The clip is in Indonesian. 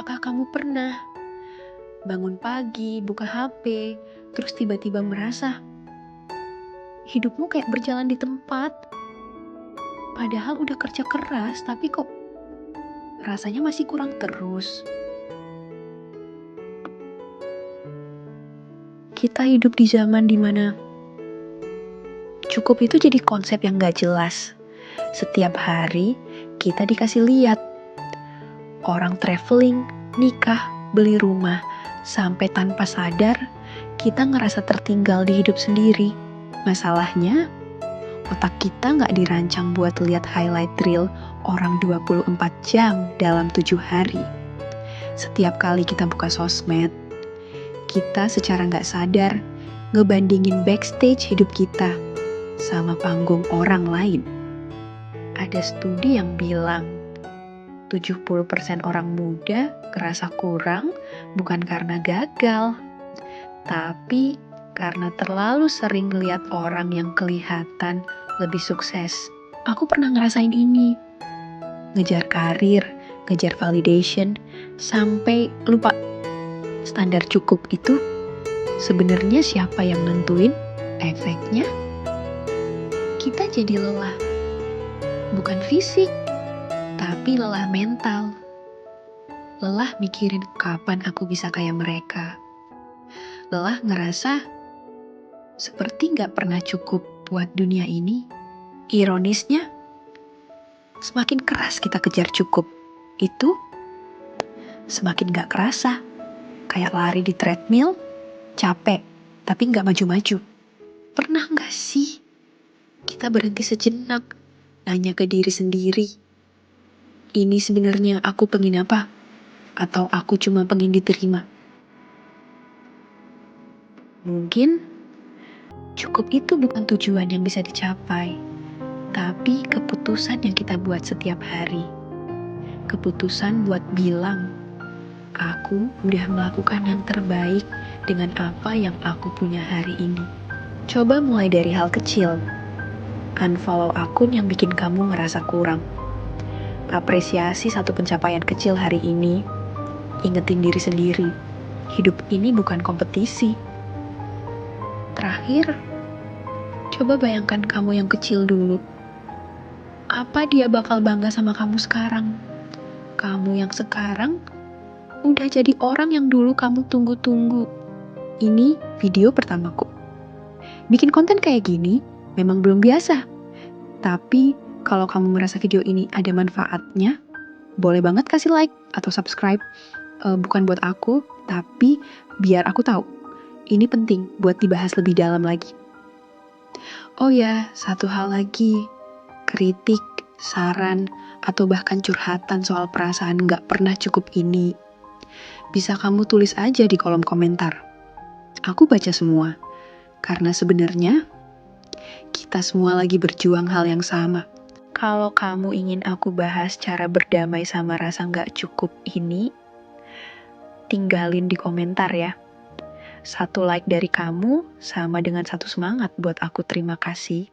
Apakah kamu pernah bangun pagi, buka HP, terus tiba-tiba merasa hidupmu kayak berjalan di tempat? Padahal udah kerja keras, tapi kok rasanya masih kurang terus. Kita hidup di zaman dimana cukup itu jadi konsep yang gak jelas. Setiap hari kita dikasih lihat orang traveling, nikah, beli rumah, sampai tanpa sadar kita ngerasa tertinggal di hidup sendiri. Masalahnya, otak kita nggak dirancang buat lihat highlight reel orang 24 jam dalam 7 hari. Setiap kali kita buka sosmed, kita secara nggak sadar ngebandingin backstage hidup kita sama panggung orang lain. Ada studi yang bilang 70% orang muda kerasa kurang bukan karena gagal, tapi karena terlalu sering lihat orang yang kelihatan lebih sukses. Aku pernah ngerasain ini. Ngejar karir, ngejar validation, sampai lupa standar cukup itu sebenarnya siapa yang nentuin? Efeknya kita jadi lelah. Bukan fisik, tapi lelah mental. Lelah mikirin kapan aku bisa kayak mereka. Lelah ngerasa seperti gak pernah cukup buat dunia ini. Ironisnya, semakin keras kita kejar cukup, itu semakin gak kerasa. Kayak lari di treadmill, capek, tapi gak maju-maju. Pernah gak sih kita berhenti sejenak, nanya ke diri sendiri, ini sebenarnya aku pengen apa? Atau aku cuma pengen diterima? Mungkin cukup itu bukan tujuan yang bisa dicapai, tapi keputusan yang kita buat setiap hari. Keputusan buat bilang, aku udah melakukan yang terbaik dengan apa yang aku punya hari ini. Coba mulai dari hal kecil. Unfollow akun yang bikin kamu ngerasa kurang. Apresiasi satu pencapaian kecil hari ini. Ingetin diri sendiri, hidup ini bukan kompetisi. Terakhir, coba bayangkan kamu yang kecil dulu. Apa dia bakal bangga sama kamu sekarang? Kamu yang sekarang udah jadi orang yang dulu kamu tunggu-tunggu. Ini video pertamaku. Bikin konten kayak gini memang belum biasa. Tapi kalau kamu merasa video ini ada manfaatnya, boleh banget kasih like atau subscribe. Bukan buat aku, tapi biar aku tahu. Ini penting buat dibahas lebih dalam lagi. Oh ya, satu hal lagi. Kritik, saran, atau bahkan curhatan soal perasaan gak pernah cukup ini, bisa kamu tulis aja di kolom komentar. Aku baca semua. Karena sebenarnya kita semua lagi berjuang hal yang sama. Kalau kamu ingin aku bahas cara berdamai sama rasa gak cukup ini, tinggalin di komentar ya. 1 like dari kamu sama dengan 1 semangat buat aku. Terima kasih.